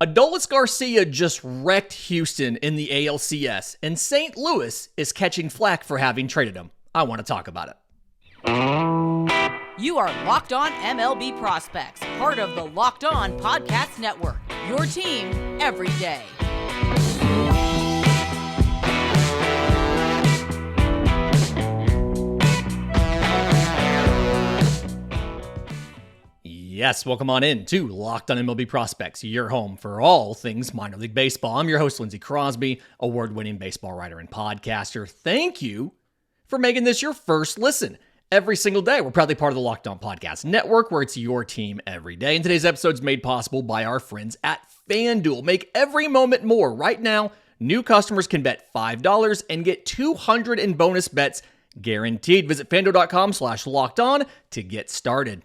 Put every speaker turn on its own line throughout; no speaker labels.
Adolis Garcia just wrecked Houston in the ALCS, and St. Louis is catching flack for having traded him. I want to talk about it.
You are Locked On MLB Prospects, part of the Locked On Podcast Network, your team every day.
Yes, welcome on in to Locked On MLB Prospects, your home for all things minor league baseball. I'm your host, Lindsay Crosby, award-winning baseball writer and podcaster. Thank you for making this your first listen every single day. We're proudly part of the Locked On Podcast Network, where it's your team every day. And today's episode is made possible by our friends at FanDuel. Make every moment more. Right now, new customers can bet $5 and get $200 in bonus bets guaranteed. Visit FanDuel.com/lockedon to get started.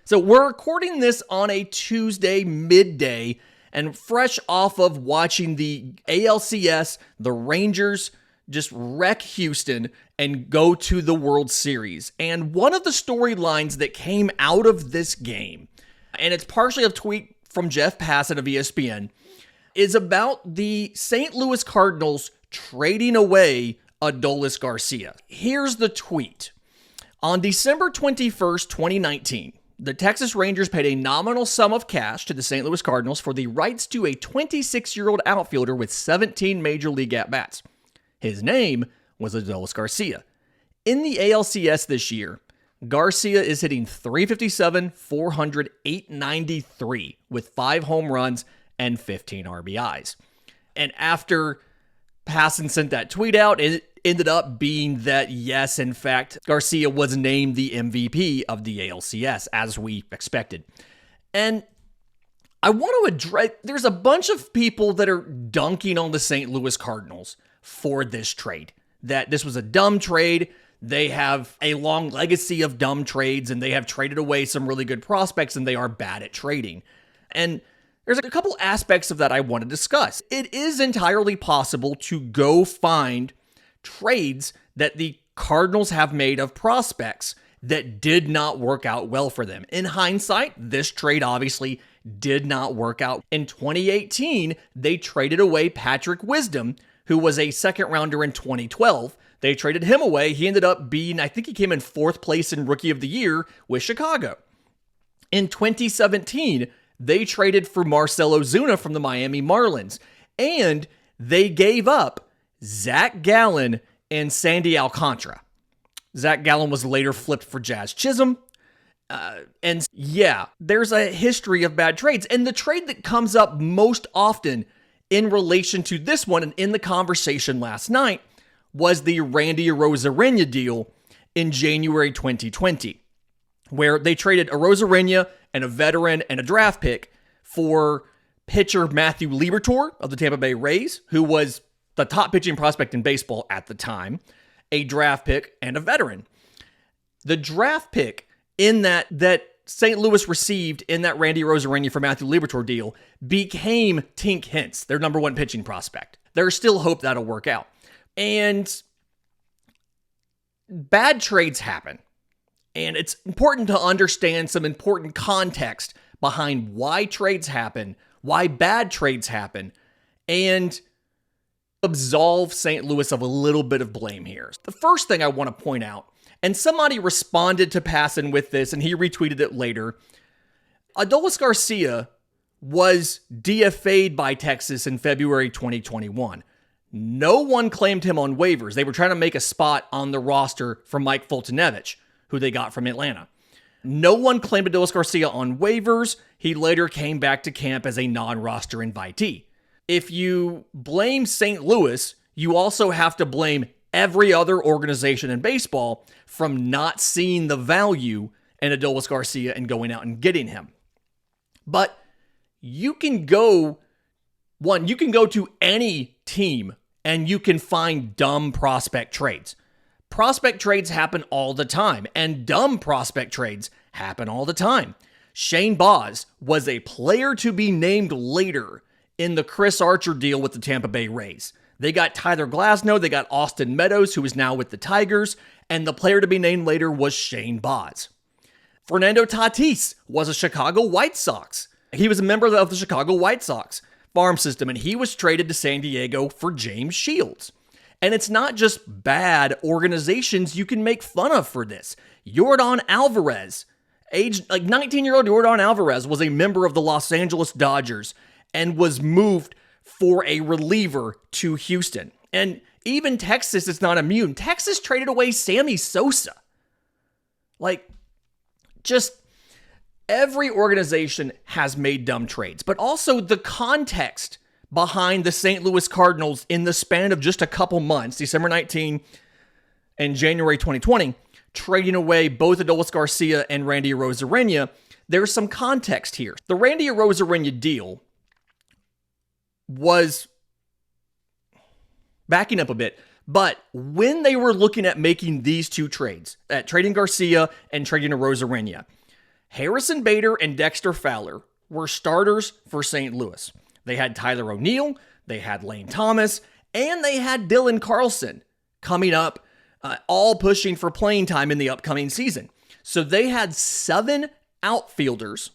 So we're recording this on a Tuesday midday, and fresh off of watching the ALCS, the Rangers just wreck Houston and go to the World Series. And one of the storylines that came out of this game, and it's partially a tweet from Jeff Passan of ESPN, is about the St. Louis Cardinals trading away Adolis Garcia. Here's the tweet. On December 21st, 2019, the Texas Rangers paid a nominal sum of cash to the St. Louis Cardinals for the rights to a 26-year-old outfielder with 17 major league at-bats. His name was Adolis Garcia. In the ALCS this year, Garcia is hitting .357, .400, .893 with 5 home runs and 15 RBIs. And after Passan sent that tweet out, it ended up being that, yes, in fact, Garcia was named the MVP of the ALCS, as we expected. And I want to address, there's a bunch of people that are dunking on the St. Louis Cardinals for this trade, that this was a dumb trade. They have a long legacy of dumb trades, and they have traded away some really good prospects, and they are bad at trading. And there's a couple aspects of that I want to discuss. It is entirely possible to go find trades that the Cardinals have made of prospects that did not work out well for them. In hindsight, this trade obviously did not work out. In 2018, they traded away Patrick Wisdom, who was a second rounder in 2012. They traded him away. He ended up being, I think he came in 4th place in Rookie of the Year with Chicago. In 2017, they traded for Marcell Ozuna from the Miami Marlins, and they gave up Zach Gallen and Sandy Alcantara. Zach Gallen was later flipped for Jazz Chisholm. And yeah, there's a history of bad trades. And the trade that comes up most often in relation to this one and in the conversation last night was the Randy Arozarena deal in January 2020, where they traded Arozarena and a veteran and a draft pick for pitcher Matthew Liberatore of the Tampa Bay Rays, who was the top pitching prospect in baseball at the time, a draft pick, and a veteran. The draft pick in that St. Louis received in that Randy Arozarena for Matthew Liberatore deal became Tink Hintz, their number 1 pitching prospect. There's still hope that'll work out. And bad trades happen. And it's important to understand some important context behind why trades happen, why bad trades happen, and absolve St. Louis of a little bit of blame here. The first thing I want to point out, and somebody responded to Passan with this, and he retweeted it later, Adolis Garcia was DFA'd by Texas in February 2021. No one claimed him on waivers. They were trying to make a spot on the roster for Mike Foltynewicz, who they got from Atlanta. No one claimed Adolis Garcia on waivers. He later came back to camp as a non-roster invitee. If you blame St. Louis, you also have to blame every other organization in baseball from not seeing the value in Adolis Garcia and going out and getting him. But you can go to any team and you can find dumb prospect trades. Prospect trades happen all the time, and dumb prospect trades happen all the time. Shane Baz was a player to be named later in the Chris Archer deal with the Tampa Bay Rays. They got Tyler Glasnow, they got Austin Meadows, who is now with the Tigers, and the player to be named later was Shane Baz. Fernando Tatis was a Chicago White Sox. He was a member of the Chicago White Sox farm system, and he was traded to San Diego for James Shields. And it's not just bad organizations you can make fun of for this. Yordan Alvarez, aged 19-year-old Yordan Alvarez, was a member of the Los Angeles Dodgers and was moved for a reliever to Houston. And even Texas is not immune. Texas traded away Sammy Sosa. Just every organization has made dumb trades, but also the context behind the St. Louis Cardinals in the span of just a couple months, December 19 and January 2020, trading away both Adolis Garcia and Randy Arozarena. There's some context here. The Randy Arozarena deal was, backing up a bit, but when they were looking at making these two trades, at trading Garcia and trading Arozarena, Harrison Bader and Dexter Fowler were starters for St. Louis. They had Tyler O'Neill, they had Lane Thomas, and they had Dylan Carlson coming up, all pushing for playing time in the upcoming season. So they had 7 outfielders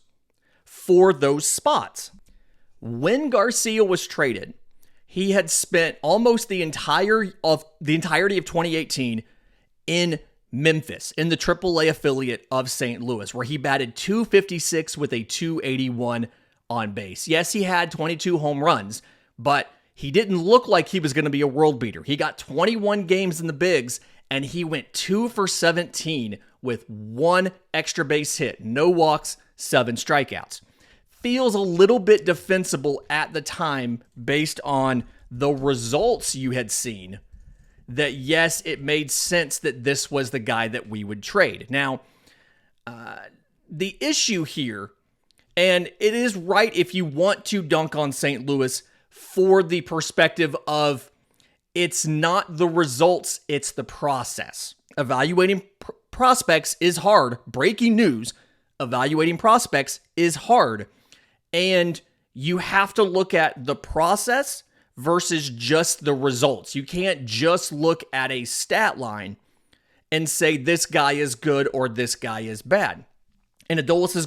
for those spots. When Garcia was traded, he had spent almost the entirety of 2018 in Memphis, in the AAA affiliate of St. Louis, where he batted .256 with a .281 on base. Yes, he had 22 home runs, but he didn't look like he was going to be a world beater. He got 21 games in the bigs, and he went 2 for 17 with 1 extra base hit, no walks, 7 strikeouts. Feels a little bit defensible at the time based on the results you had seen, that yes, it made sense that this was the guy that we would trade. Now, the issue here, and it is right if you want to dunk on St. Louis for the perspective of it's not the results, it's the process. Evaluating prospects is hard. Breaking news, evaluating prospects is hard. And you have to look at the process versus just the results. You can't just look at a stat line and say this guy is good or this guy is bad. In Adolis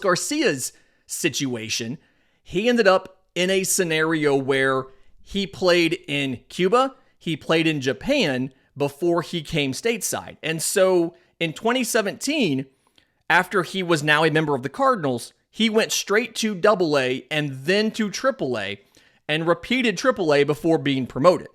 Garcia's situation, he ended up in a scenario where he played in Cuba, he played in Japan before he came stateside. And so in 2017, after he was now a member of the Cardinals, he went straight to AA and then to AAA and repeated AAA before being promoted.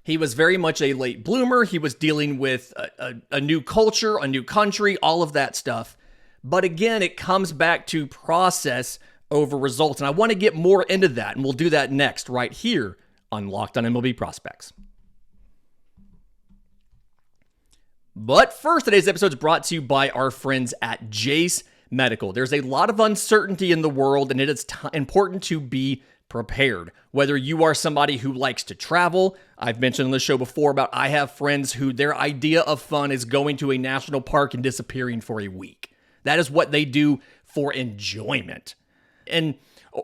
He was very much a late bloomer. He was dealing with a new culture, a new country, all of that stuff. But again, it comes back to process over results. And I want to get more into that, and we'll do that next right here on Locked On MLB Prospects. But first, today's episode is brought to you by our friends at Jase Medical. There's a lot of uncertainty in the world, and it is important to be prepared. Whether you are somebody who likes to travel, I've mentioned on the show before about I have friends who their idea of fun is going to a national park and disappearing for a week. That is what they do for enjoyment.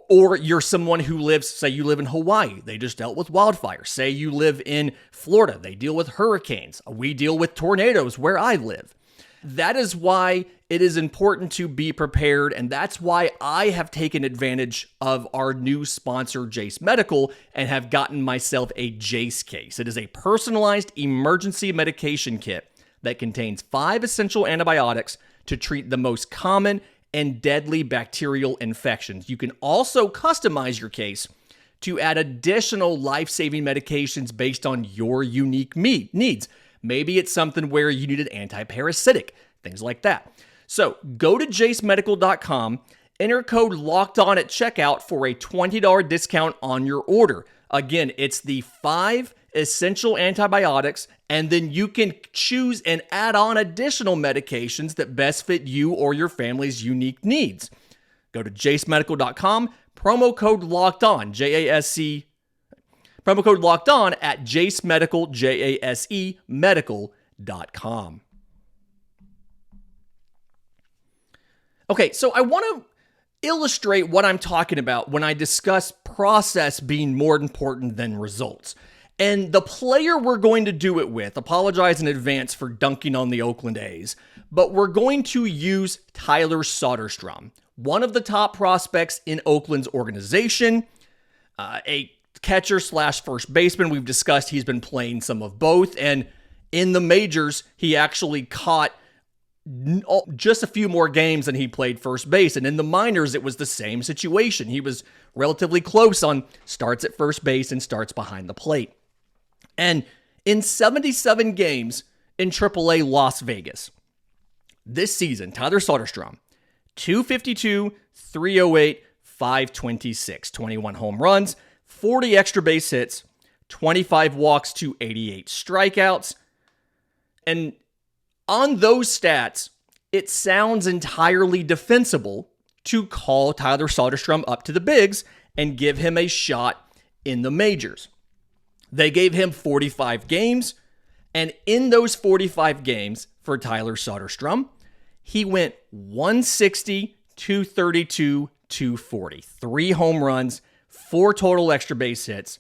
Or you're someone who lives, say you live in Hawaii, they just dealt with wildfires. Say you live in Florida, they deal with hurricanes. We deal with tornadoes where I live. That is why it is important to be prepared, and that's why I have taken advantage of our new sponsor, Jase Medical, and have gotten myself a Jase case. It is a personalized emergency medication kit that contains 5 essential antibiotics to treat the most common and deadly bacterial infections. You can also customize your case to add additional life-saving medications based on your unique needs. Maybe it's something where you need an anti-parasitic, things like that. So go to jasemedical.com, enter code LOCKEDON at checkout for a $20 discount on your order. Again, it's the 5 essential antibiotics, and then you can choose and add on additional medications that best fit you or your family's unique needs. Go to jasemedical.com, promo code LOCKEDON, J-A-S-C, promo code LOCKEDON at jasemedical, J-A-S-E, medical.com. Okay, so I want to illustrate what I'm talking about when I discuss process being more important than results. And the player we're going to do it with, apologize in advance for dunking on the Oakland A's, but we're going to use Tyler Soderstrom, one of the top prospects in Oakland's organization, a catcher slash first baseman. We've discussed he's been playing some of both, and in the majors, he actually caught just a few more games than he played first base. And in the minors, it was the same situation. He was relatively close on starts at first base and starts behind the plate. And in 77 games in AAA Las Vegas, this season, Tyler Soderstrom, 252, 308, 526, 21 home runs, 40 extra base hits, 25 walks to 88 strikeouts. And on those stats, it sounds entirely defensible to call Tyler Soderstrom up to the bigs and give him a shot in the majors. They gave him 45 games, and in those 45 games for Tyler Soderstrom, he went 160, 232, 240. 3 home runs, 4 total extra base hits,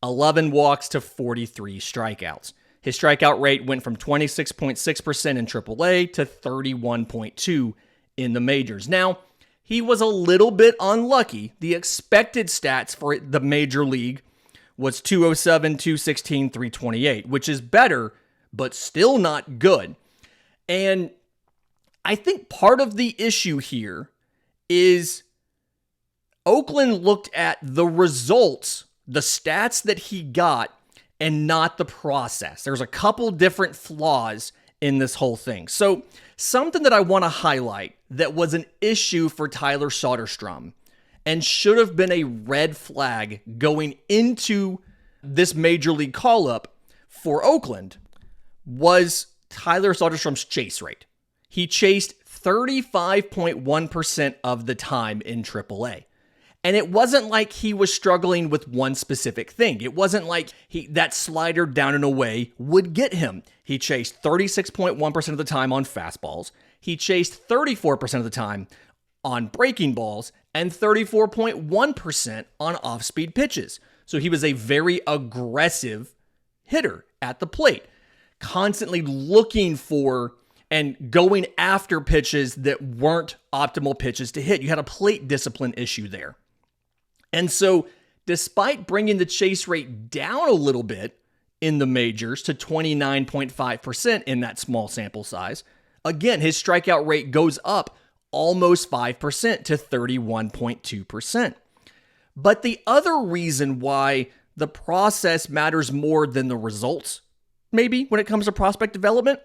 11 walks to 43 strikeouts. His strikeout rate went from 26.6% in AAA to 31.2% in the majors. Now, he was a little bit unlucky. The expected stats for the major league was 207, 216, 328, which is better, but still not good. And I think part of the issue here is Oakland looked at the results, the stats that he got, and not the process. There's a couple different flaws in this whole thing. So something that I want to highlight that was an issue for Tyler Soderstrom and should have been a red flag going into this major league call-up for Oakland was Tyler Soderstrom's chase rate. He chased 35.1% of the time in AAA. And it wasn't like he was struggling with one specific thing. It wasn't like that slider down and away would get him. He chased 36.1% of the time on fastballs. He chased 34% of the time on breaking balls and 34.1% on off-speed pitches. So he was a very aggressive hitter at the plate, constantly looking for and going after pitches that weren't optimal pitches to hit. You had a plate discipline issue there. And so despite bringing the chase rate down a little bit in the majors to 29.5% in that small sample size, again, his strikeout rate goes up almost 5% to 31.2%. But the other reason why the process matters more than the results, maybe when it comes to prospect development,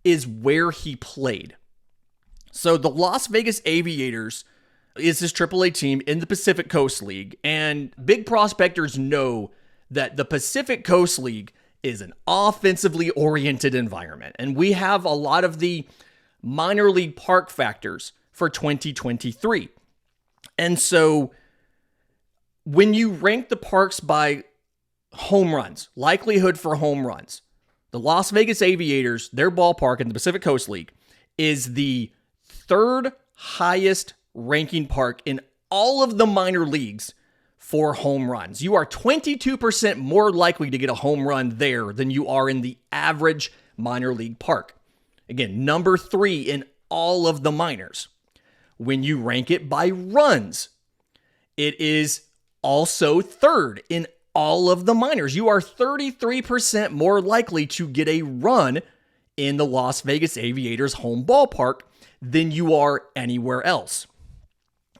is where he played. So the Las Vegas Aviators is his AAA team in the Pacific Coast League, and big prospectors know that the Pacific Coast League is an offensively oriented environment, and we have a lot of the minor league park factors for 2023. And so when you rank the parks by home runs, likelihood for home runs, the Las Vegas Aviators, their ballpark in the Pacific Coast League, is the third highest ranking park in all of the minor leagues for home runs. You are 22% more likely to get a home run there than you are in the average minor league park. Again, number 3 in all of the minors. When you rank it by runs, it is also third in all of the minors. You are 33% more likely to get a run in the Las Vegas Aviators home ballpark than you are anywhere else.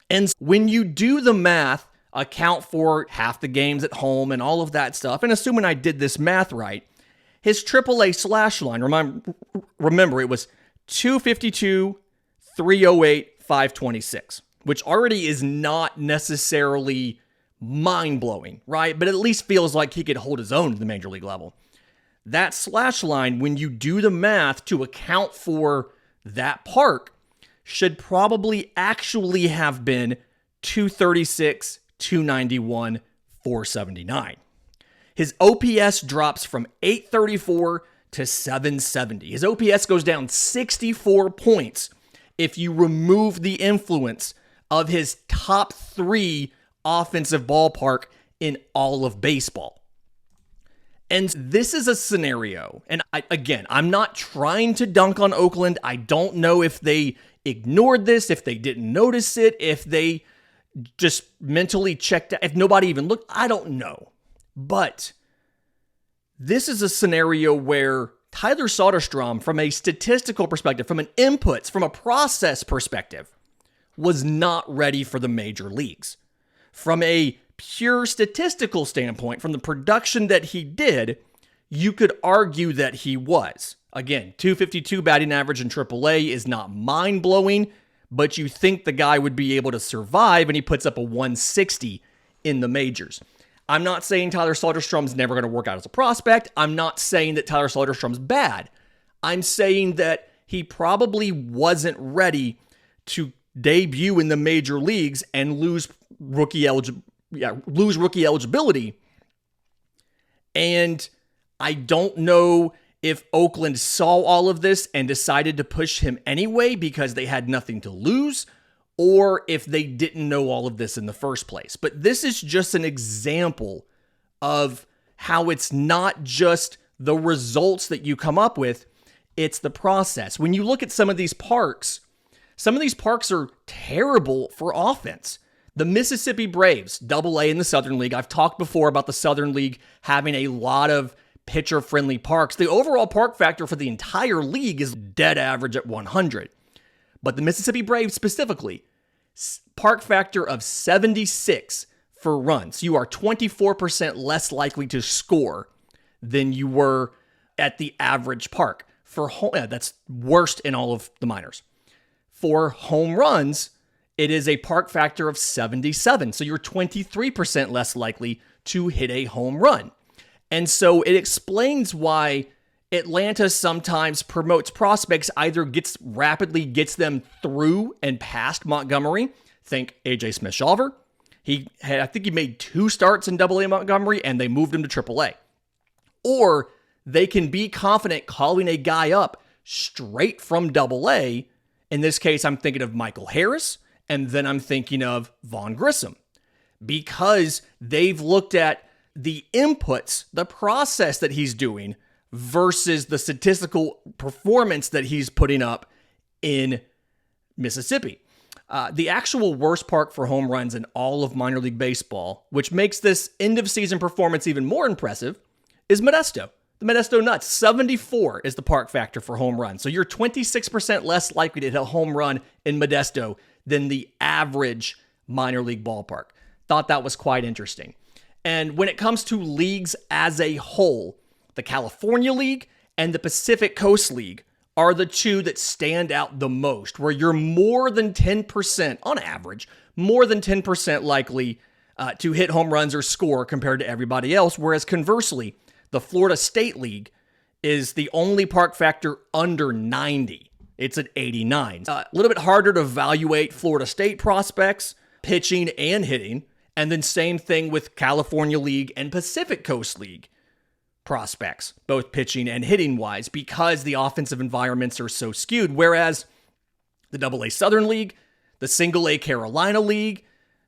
And when you do the math, account for half the games at home and all of that stuff, and assuming I did this math right, his AAA slash line, remember it was 252, 308, 526, which already is not necessarily mind-blowing, right? But it at least feels like he could hold his own at the major league level. That slash line, when you do the math to account for that park, should probably actually have been 236, 291, 479. His OPS drops from 834 to 770. His OPS goes down 64 points if you remove the influence of his top 3 offensive ballpark in all of baseball. And this is a scenario, and I'm not trying to dunk on Oakland. I don't know if they ignored this, if they didn't notice it, if they just mentally checked out, if nobody even looked. I don't know. But this is a scenario where Tyler Soderstrom, from a statistical perspective, from an inputs, from a process perspective, was not ready for the major leagues. From a pure statistical standpoint, from the production that he did, you could argue that he was. Again, 252 batting average in AAA is not mind-blowing, but you think the guy would be able to survive, and he puts up a 160 in the majors. I'm not saying Tyler Soderstrom's never going to work out as a prospect. I'm not saying that Tyler Soderstrom's bad. I'm saying that he probably wasn't ready to debut in the major leagues and lose rookie eligibility. And I don't know if Oakland saw all of this and decided to push him anyway because they had nothing to lose, or if they didn't know all of this in the first place. But this is just an example of how it's not just the results that you come up with, it's the process. When you look at some of these parks are terrible for offense. The Mississippi Braves, AA in the Southern League. I've talked before about the Southern League having a lot of pitcher-friendly parks. The overall park factor for the entire league is dead average at 100. But the Mississippi Braves specifically, park factor of 76 for runs. You are 24% less likely to score than you were at the average park. That's worst in all of the minors. For home runs, it is a park factor of 77. So you're 23% less likely to hit a home run. And so it explains why Atlanta sometimes promotes prospects, either rapidly gets them through and past Montgomery. Think AJ Smith-Shawver. I think he made 2 starts in AA Montgomery and they moved him to AAA. Or they can be confident calling a guy up straight from AA. In this case, I'm thinking of Michael Harris, and then I'm thinking of Vaughn Grissom, because they've looked at the inputs, the process that he's doing versus the statistical performance that he's putting up in Mississippi. The actual worst park for home runs in all of minor league baseball, which makes this end-of-season performance even more impressive, is Modesto. The Modesto Nuts, 74 is the park factor for home runs. So you're 26% less likely to hit a home run in Modesto than the average minor league ballpark. Thought that was quite interesting. And when it comes to leagues as a whole, the California League and the Pacific Coast League are the two that stand out the most, where you're more than 10%, on average, more than 10% likely to hit home runs or score compared to everybody else, whereas conversely, the Florida State League is the only park factor under 90. It's at 89. A little bit harder to evaluate Florida State prospects, pitching and hitting, and then same thing with California League and Pacific Coast League prospects, both pitching and hitting wise, because the offensive environments are so skewed. Whereas the AA Southern League, the Single A Carolina League,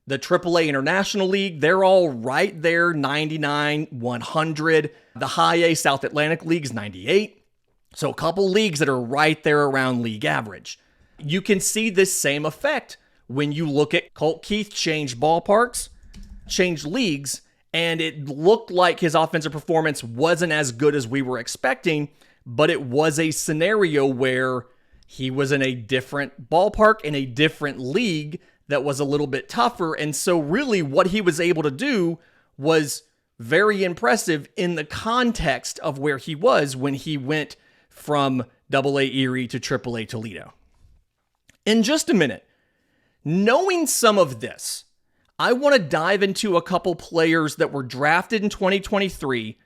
the AAA International League, they're all right there, 99, 100. The High A South Atlantic League is 98. So a couple leagues that are right there around league average. You can see this same effect when you look at Colt Keith change ballparks, change leagues, and it looked like his offensive performance wasn't as good as we were expecting, but it was a scenario where he was in a different ballpark, in a different league that was a little bit tougher. And so really what he was able to do was very impressive in the context of where he was when he went from AA Erie to AAA Toledo. In just a minute, knowing some of this, I want to dive into a couple players that were drafted in 2023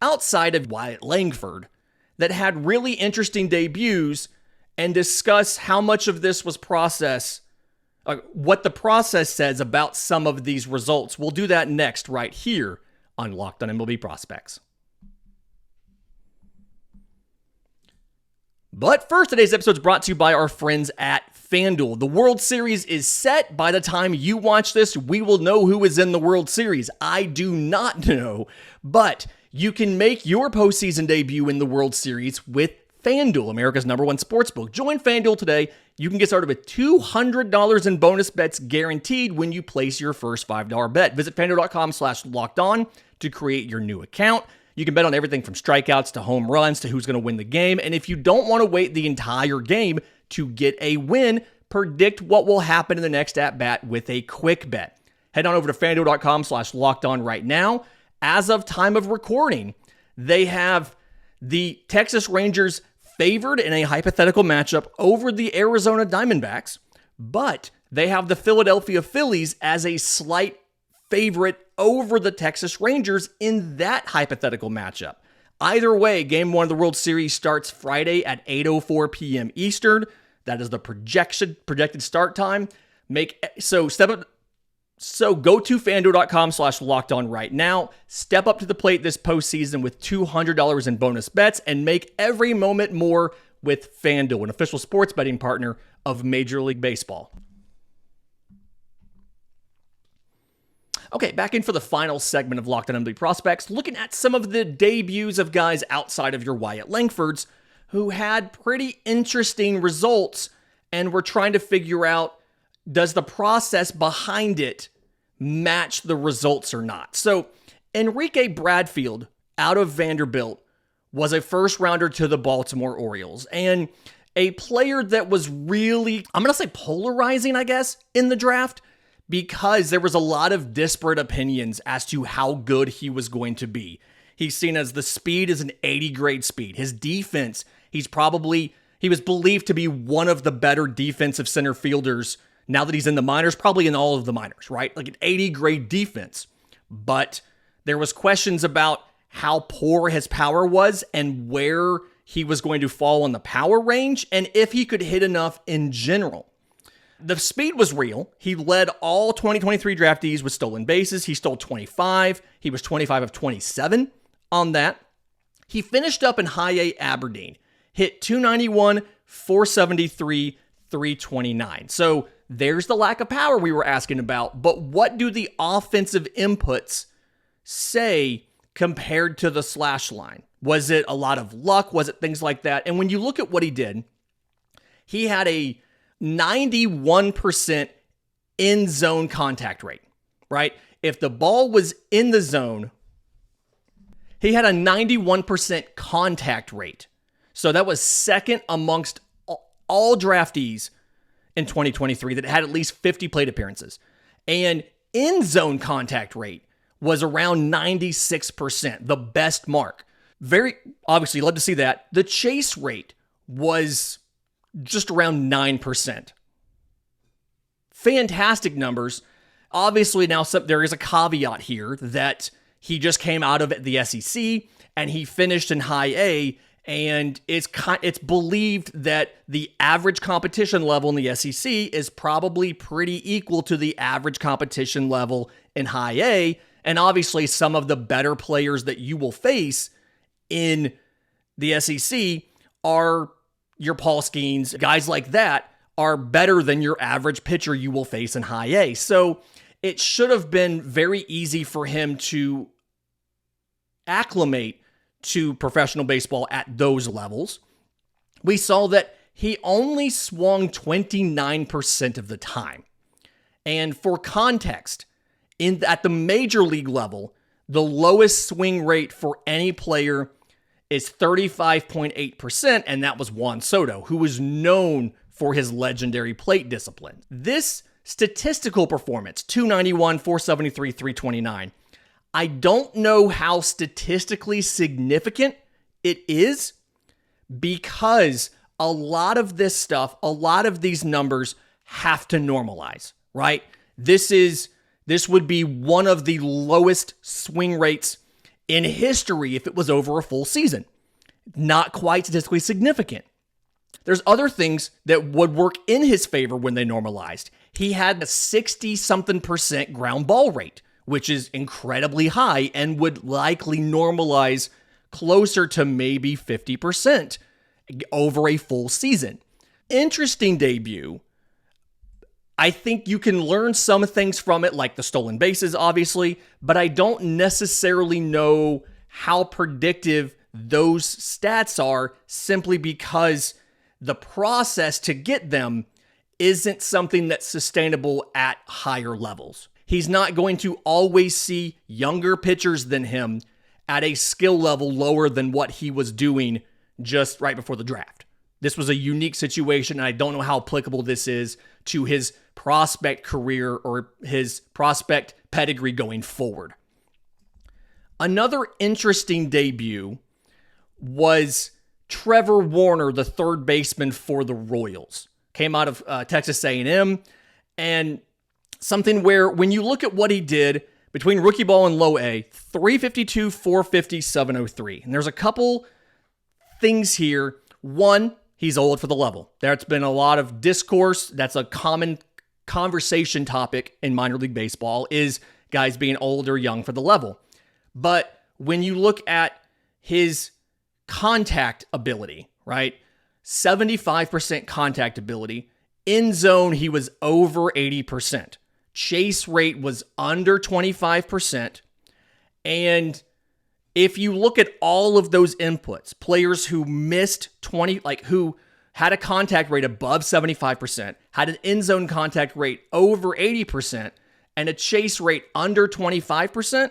outside of Wyatt Langford that had really interesting debuts and discuss how much of this was process, what the process says about some of these results. We'll do that next right here on Locked On MLB Prospects. But first, today's episode is brought to you by our friends at FanDuel. The World Series is set. By the time you watch this, we will know who is in the World Series. I do not know, but You can make your postseason debut in the World Series with FanDuel, America's #1 sportsbook. Join FanDuel today. You can get started with $200 in bonus bets guaranteed when you place your first $5 bet. Visit FanDuel.com/lockedon to create your new account. You can bet on everything from strikeouts to home runs to who's going to win the game. And if you don't want to wait the entire game to get a win, predict what will happen in the next at-bat with a quick bet. Head on over to FanDuel.com/lockedon right now. As of time of recording, they have the Texas Rangers favored in a hypothetical matchup over the Arizona Diamondbacks, but they have the Philadelphia Phillies as a slight favorite over the Texas Rangers in that hypothetical matchup. Either way, Game 1 of the World Series starts Friday at 8:04 p.m. Eastern. That is the projected start time. So go to FanDuel.com/lockedon right now. Step up to the plate this postseason with $200 in bonus bets and make every moment more with FanDuel, an official sports betting partner of Major League Baseball. Okay, back in for the final segment of Locked On MLB Prospects, looking at some of the debuts of guys outside of your Wyatt Langfords who had pretty interesting results, and we're trying to figure out, does the process behind it match the results or not? So Enrique Bradfield out of Vanderbilt was a first rounder to the Baltimore Orioles, and a player that was really, I'm going to say polarizing, I guess, in the draft, because there was a lot of disparate opinions as to how good he was going to be. He's seen as the speed is an 80 grade speed. His defense, he was believed to be one of the better defensive center fielders now that he's in the minors, probably in all of the minors, right? Like an 80 grade defense. But there was questions about how poor his power was and where he was going to fall on the power range and if he could hit enough in general. The speed was real. He led all 2023 draftees with stolen bases. He stole 25. He was 25 of 27 on that. He finished up in high A Aberdeen, hit 291, 473, 329. So there's the lack of power we were asking about. But what do the offensive inputs say compared to the slash line? Was it a lot of luck? Was it things like that? And when you look at what he did, he had a 91% in zone contact rate, right? If the ball was in the zone, he had a 91% contact rate. So that was second amongst all draftees in 2023 that had at least 50 plate appearances. And in zone contact rate was around 96%, the best mark. Very obviously, love to see that. The chase rate was just around 9%. Fantastic numbers. Obviously, now there is a caveat here that he just came out of the SEC and he finished in high A, and it's believed that the average competition level in the SEC is probably pretty equal to the average competition level in high A. And obviously, some of the better players that you will face in the SEC are your Paul Skeens, guys like that are better than your average pitcher you will face in high A. So it should have been very easy for him to acclimate to professional baseball at those levels. We saw that he only swung 29% of the time. And for context, at the major league level, the lowest swing rate for any player is 35.8%, and that was Juan Soto, who was known for his legendary plate discipline. This statistical performance, 291, 473, 329, I don't know how statistically significant it is, because a lot of this stuff, a lot of these numbers have to normalize, right? This would be one of the lowest swing rates in history if it was over a full season. Not quite statistically significant. There's other things that would work in his favor when they normalized. He had a 60-something% ground ball rate, which is incredibly high and would likely normalize closer to maybe 50% over a full season. Interesting debut. I think you can learn some things from it, like the stolen bases, obviously, but I don't necessarily know how predictive those stats are simply because the process to get them isn't something that's sustainable at higher levels. He's not going to always see younger pitchers than him at a skill level lower than what he was doing just right before the draft. This was a unique situation, and I don't know how applicable this is to his prospect career or his prospect pedigree going forward. Another interesting debut was Trevor Warner, the third baseman for the Royals. Came out of Texas A&M, and something where when you look at what he did between rookie ball and low A, 352, 450, 703. And there's a couple things here. One, he's old for the level. There's been a lot of discourse. That's a common conversation topic in minor league baseball, is guys being old or young for the level. But when you look at his contact ability, right? 75% contact ability. In zone, he was over 80%. Chase rate was under 25%. And if you look at all of those inputs, players who missed 20, who had a contact rate above 75%, had an in zone contact rate over 80%, and a chase rate under 25%,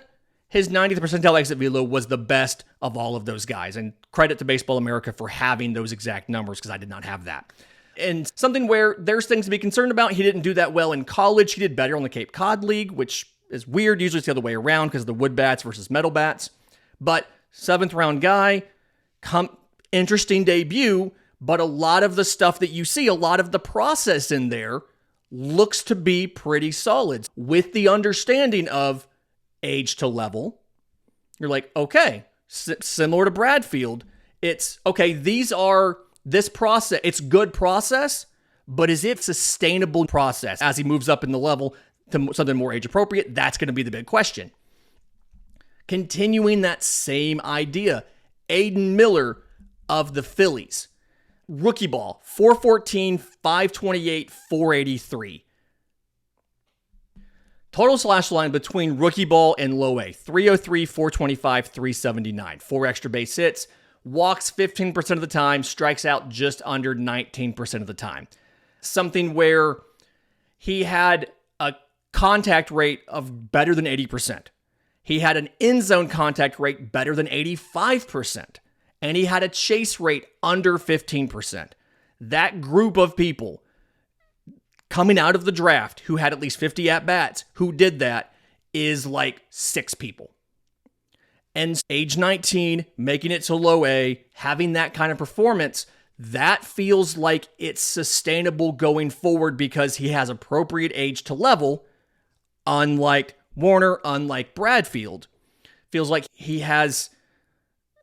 his 90th percentile exit velo was the best of all of those guys. And credit to Baseball America for having those exact numbers, because I did not have that. And something where there's things to be concerned about. He didn't do that well in college. He did better on the Cape Cod League, which is weird. Usually it's the other way around because of the wood bats versus metal bats. But 7th round guy, interesting debut, but a lot of the stuff that you see, a lot of the process in there looks to be pretty solid with the understanding of age to level. You're like, okay, similar to Bradfield, it's okay, this process, it's good process, but is it sustainable process as he moves up in the level to something more age appropriate? That's going to be the big question. Continuing that same idea, Aiden Miller of the Phillies, rookie ball, 414, 528, 483. Total slash line between rookie ball and low A, 303, 425, 379. 4 extra base hits, walks 15% of the time, strikes out just under 19% of the time. Something where he had a contact rate of better than 80%. He had an in-zone contact rate better than 85%. And he had a chase rate under 15%. That group of people coming out of the draft who had at least 50 at-bats who did that is like 6 people. And age 19, making it to low A, having that kind of performance, that feels like it's sustainable going forward because he has appropriate age to level, unlike Warner, unlike Bradfield. Feels like he has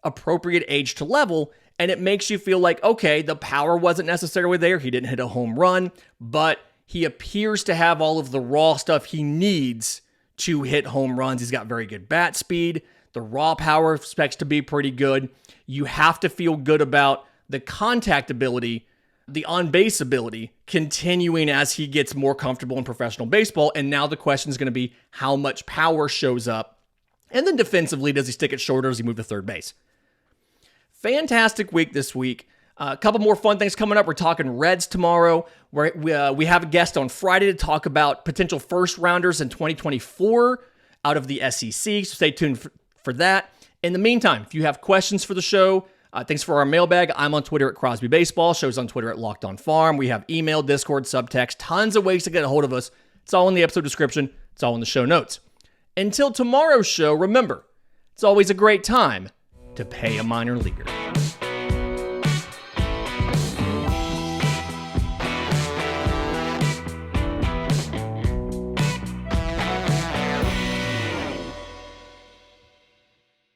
appropriate age to level, and it makes you feel like, okay, the power wasn't necessarily there. He didn't hit a home run, but he appears to have all of the raw stuff he needs to hit home runs. He's got very good bat speed. The raw power expects to be pretty good. You have to feel good about the contact ability, the on-base ability, continuing as he gets more comfortable in professional baseball. And now the question is going to be how much power shows up. And then defensively, does he stick it shorter? Does he move to third base? Fantastic week this week. A couple more fun things coming up. We're talking Reds tomorrow. We have a guest on Friday to talk about potential first rounders in 2024 out of the SEC. So stay tuned for that. In the meantime, if you have questions for the show, thanks for our mailbag. I'm on Twitter at Crosby Baseball. Show's on Twitter at Locked On Farm. We have email, Discord, subtext, tons of ways to get a hold of us. It's all in the episode description. It's all in the show notes. Until tomorrow's show, remember, it's always a great time to pay a minor leaguer.